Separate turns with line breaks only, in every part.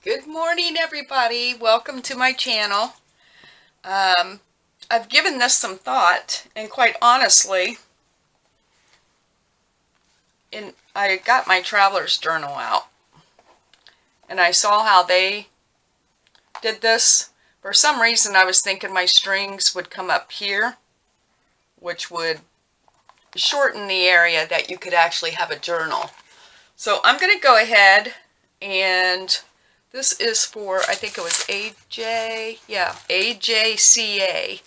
Good morning, everybody. Welcome to my channel. I've given this some thought, and quite honestly, I got my traveler's journal out, and I saw how they did this. For some reason, I was thinking my strings would come up here, which would shorten the area that you could actually have a journal. So I'm going to go ahead and this is for, I think it was AJ, yeah, AJCA.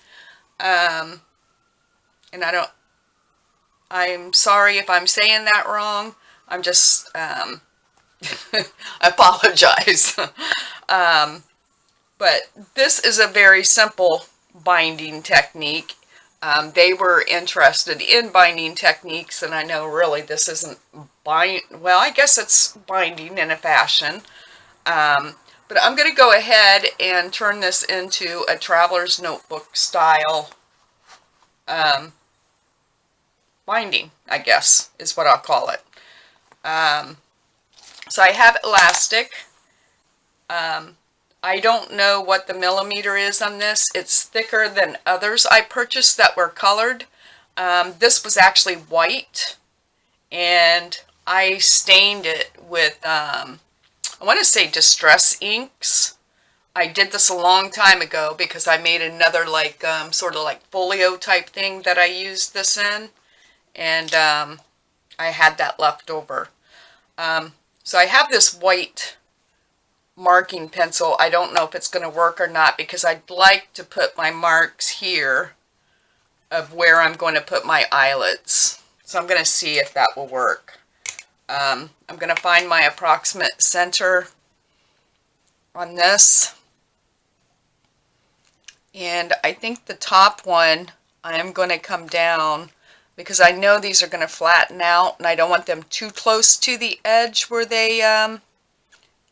And I'm sorry if I'm saying that wrong. I'm just, I apologize. But this is a very simple binding technique. They were interested in binding techniques, and I know really this isn't well, I guess it's binding in a fashion. But I'm going to go ahead and turn this into a traveler's notebook style binding, I guess, is what I'll call it. So I have elastic. I don't know what the millimeter is on this. It's thicker than others I purchased that were colored. This was actually white, and I stained it with, I want to say Distress Inks. I did this a long time ago because I made another like sort of like folio type thing that I used this in, and I had that left over. So I have this white marking pencil. I don't know if it's going to work or not because I'd like to put my marks here of where I'm going to put my eyelets. So I'm going to see if that will work. I'm going to find my approximate center on this. And I think the top one I am going to come down because I know these are going to flatten out and I don't want them too close to the edge where they,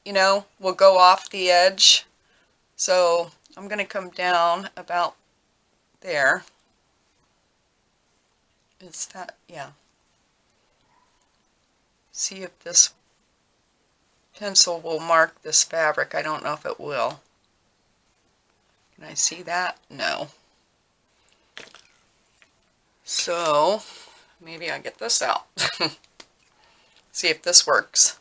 you know, will go off the edge. So I'm going to come down about there. Is that, yeah. See if this pencil will mark this fabric. I don't know if it will. Can I see that? No. So maybe I'll get this out. See if this works.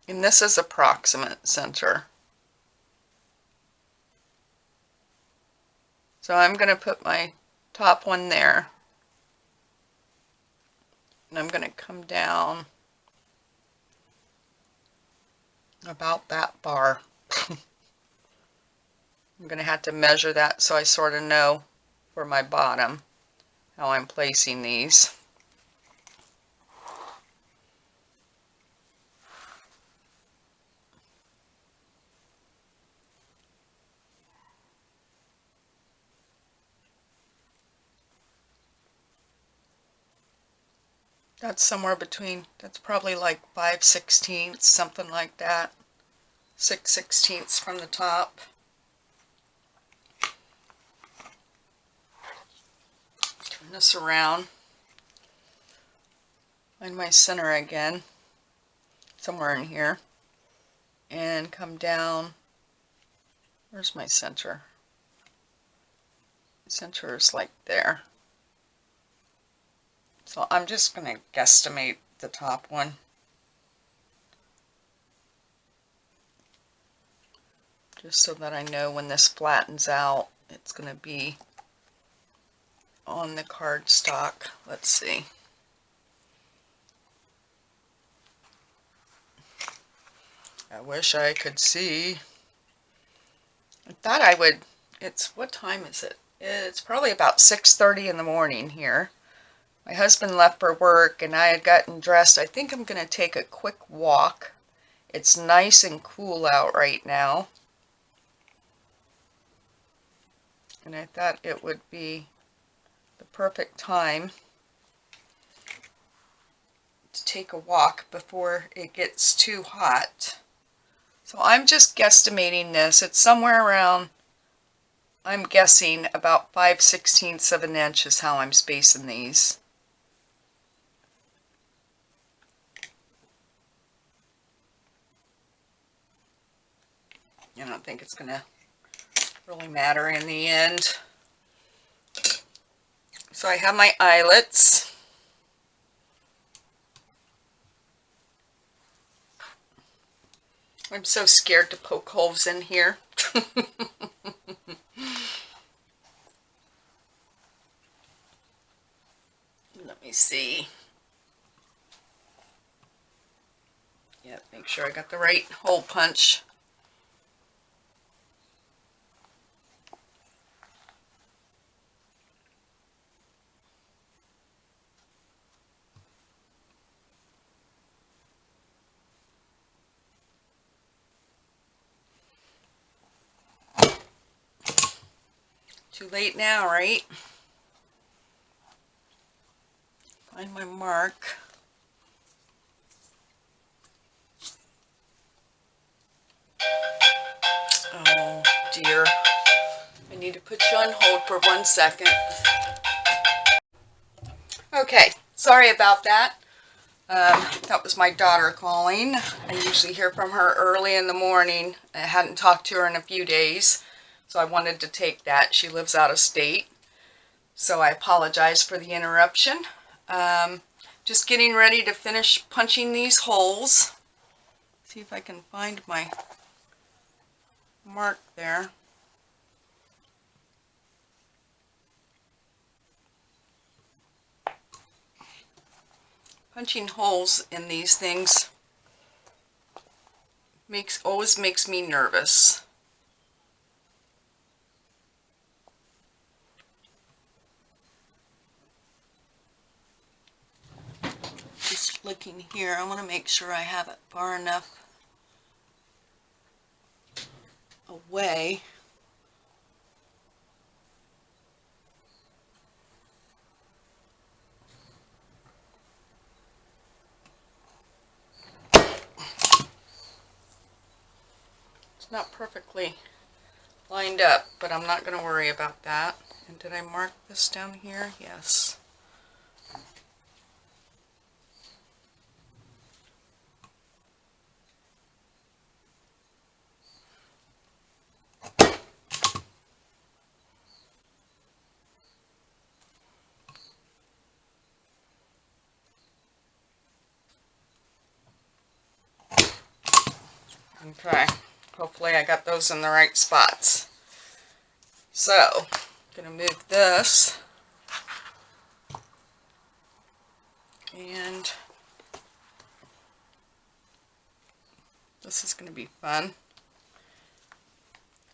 And this is approximate center. So I'm going to put my top one there. And I'm going to come down about that far. I'm going to have to measure that so I sort of know for my bottom how I'm placing these. That's somewhere between, that's probably like 5/16, something like that. 6/16 from the top. Turn this around. Find my center again, somewhere in here. And come down. Where's my center? Center is like there. So I'm just going to guesstimate the top one. Just so that I know when this flattens out, it's going to be on the cardstock. Let's see. I wish I could see. I thought I would, what time is it? It's probably about 6:30 in the morning here. My husband left for work and I had gotten dressed. I think I'm going to take a quick walk. It's nice and cool out right now. And I thought it would be the perfect time to take a walk before it gets too hot. So I'm just guesstimating this. It's somewhere around, I'm guessing about 5/16 of an inch is how I'm spacing these. think it's going to really matter in the end. So I have my eyelets. I'm so scared to poke holes in here. Let me see. Yeah, make sure I got the right hole punch. Too late now, right? Find my mark. Oh dear. I need to put you on hold for 1 second. Okay, sorry about that. That was my daughter calling. I usually hear from her early in the morning. I hadn't talked to her in a few days, so I wanted to take that. She lives out of state, so I apologize for the interruption. Just getting ready to finish punching these holes. See if I can find my mark there. Punching holes in these things always makes me nervous. Just looking here, I want to make sure I have it far enough away. It's not perfectly lined up, but I'm not going to worry about that. And did I mark this down here? Yes. Okay, hopefully I got those in the right spots. So, I'm going to move this, and this is going to be fun.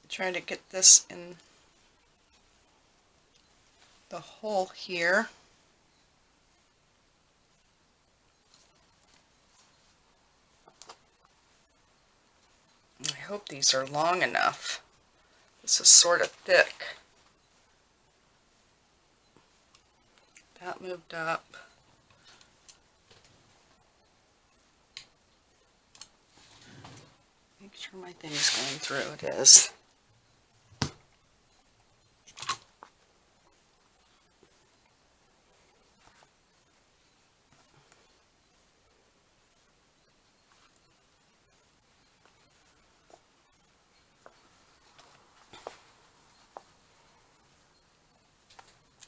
Trying to get this in the hole here. I hope these are long enough. This is sort of thick. That moved up. Make sure my thing's going through. It is.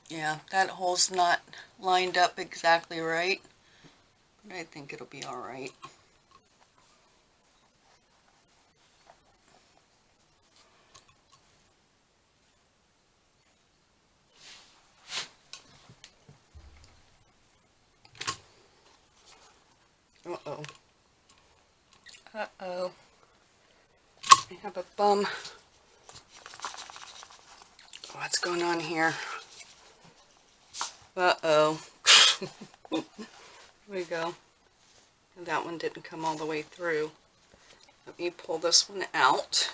Yeah, that hole's not lined up exactly right, but I think it'll be all right. Uh-oh. Uh-oh. I have a bum. What's going on here? Uh-oh. Here we go. And that one didn't come all the way through. Let me pull this one out.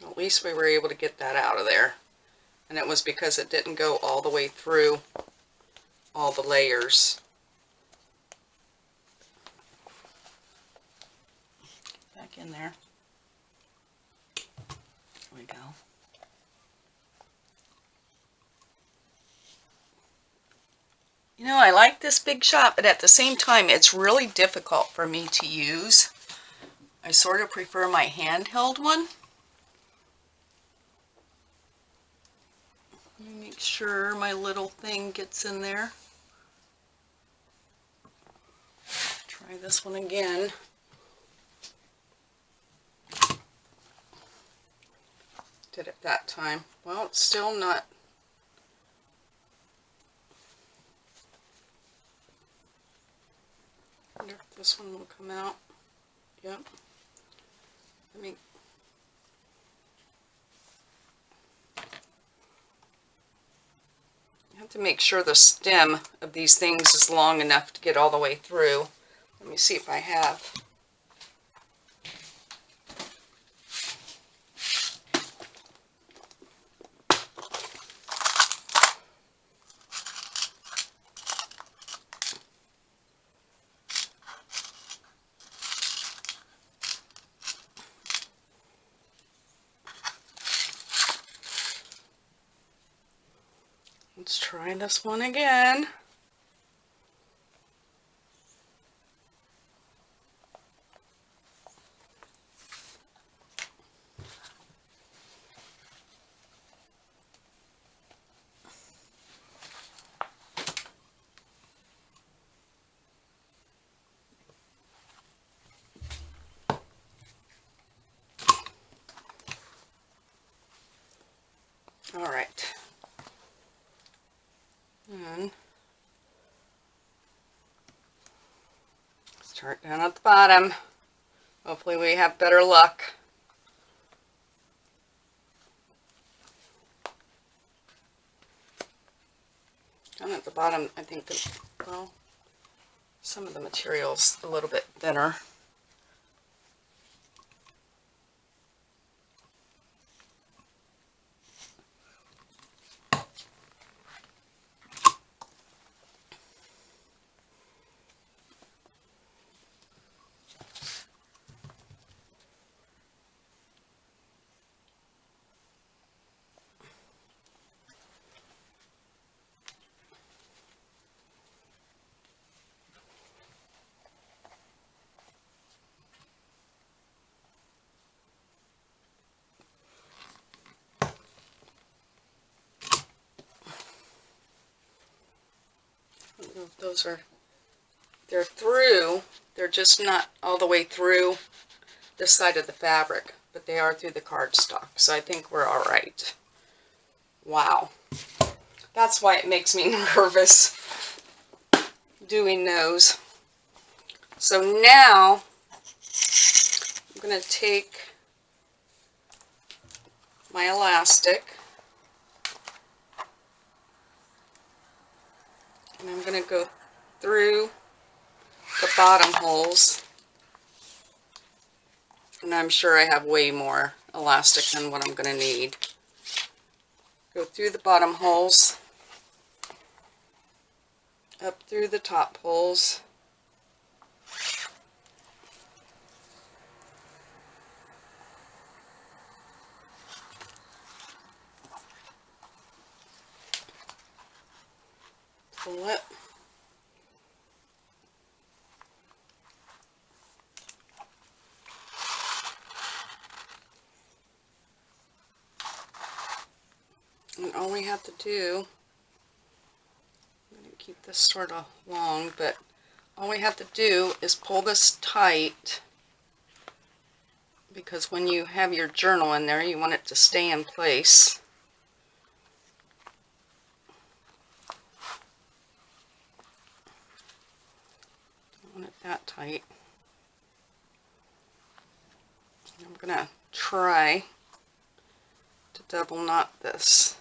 At least we were able to get that out of there. And it was because it didn't go all the way through all the layers. Back in there. There we go. You know, I like this Big Shot, but at the same time, it's really difficult for me to use. I sort of prefer my handheld one. Let me make sure my little thing gets in there. Try this one again. Did it that time. Well, it's still not. I wonder if this one will come out. Yep. Let me. You have to make sure the stem of these things is long enough to get all the way through. Let me see if I have. Let's try this one again. All right. And start down at the bottom. Hopefully we have better luck. Down at the bottom, I think well, some of the material's a little bit thinner. I don't know if those are, they're through, they're just not all the way through this side of the fabric, but they are through the cardstock, so I think we're all right. Wow. That's why it makes me nervous doing those. So now I'm going to take my elastic and I'm going to go through the bottom holes, and I'm sure I have way more elastic than what I'm going to need. Go through the bottom holes, up through the top holes, pull it, and all we have to do, I'm going to keep this sort of long, but all we have to do is pull this tight, because when you have your journal in there, you want it to stay in place. Don't want it that tight. I'm going to try to double knot this.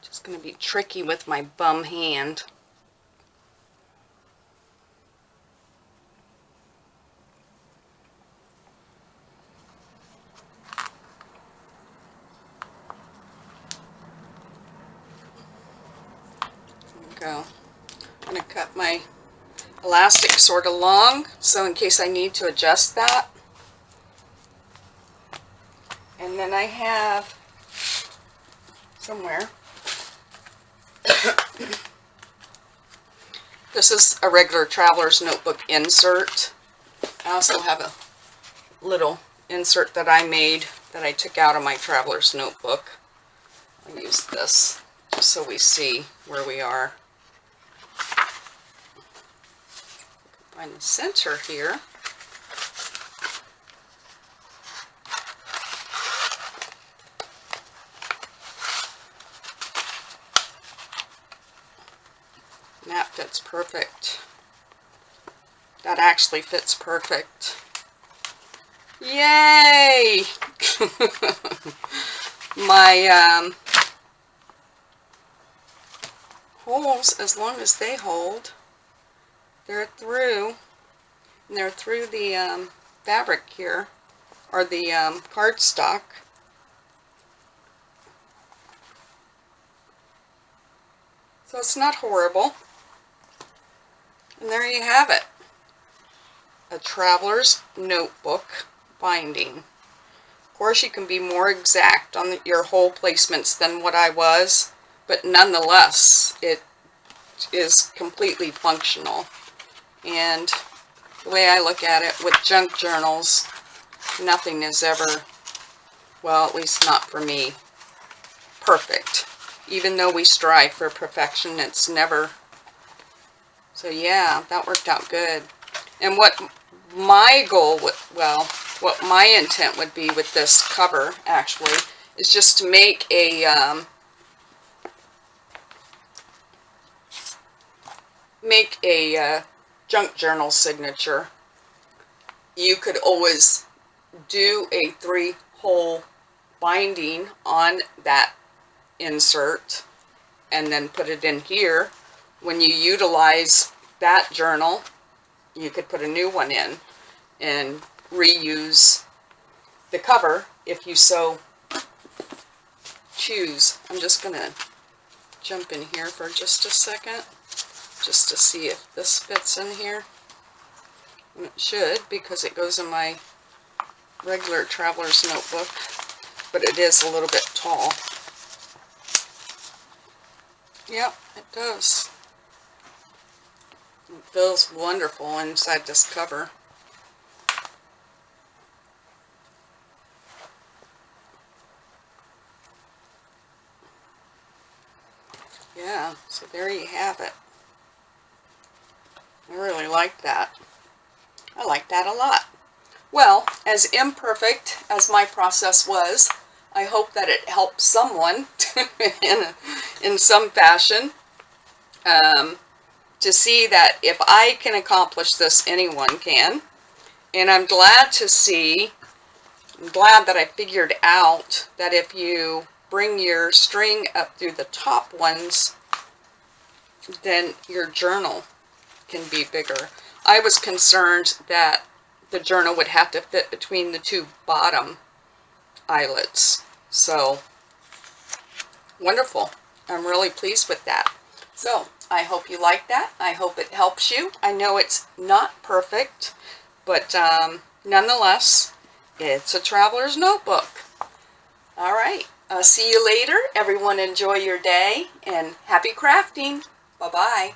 Just going to be tricky with my bum hand. There we go. I'm going to cut my elastic sort of long, so in case I need to adjust that. And then I have somewhere This is a regular traveler's notebook insert. I also have a little insert that I made that I took out of my traveler's notebook. I'll use this just so we see where we are. Find the center here. And that fits perfect. That actually fits perfect. Yay! My holes, as long as they hold, they're through. And they're through the fabric here, or the cardstock. So it's not horrible. And there you have it. A traveler's notebook binding. Of course, you can be more exact on your hole placements than what I was, but nonetheless, it is completely functional. And the way I look at it, with junk journals, nothing is ever, well, at least not for me, perfect. Even though we strive for perfection, it's never. So yeah, that worked out good. And what my goal would, well, what my intent would be with this cover, actually, is just to make a junk journal signature. You could always do a 3-hole binding on that insert and then put it in here. When you utilize that journal, you could put a new one in and reuse the cover if you so choose. I'm just going to jump in here for just a second just to see if this fits in here. And it should, because it goes in my regular traveler's notebook, but it is a little bit tall. Yep, it does. It feels wonderful inside this cover. Yeah, so there you have it. I really like that. I like that a lot. Well, as imperfect as my process was, I hope that it helps someone in some fashion to see that if I can accomplish this, anyone can. And I'm glad that I figured out that if you bring your string up through the top ones, then your journal can be bigger. I was concerned that the journal would have to fit between the 2 bottom eyelets. So, wonderful. I'm really pleased with that. So, I hope you like that. I hope it helps you. I know it's not perfect, but nonetheless, it's a traveler's notebook. All right. See you later. Everyone enjoy your day, and happy crafting. Bye-bye.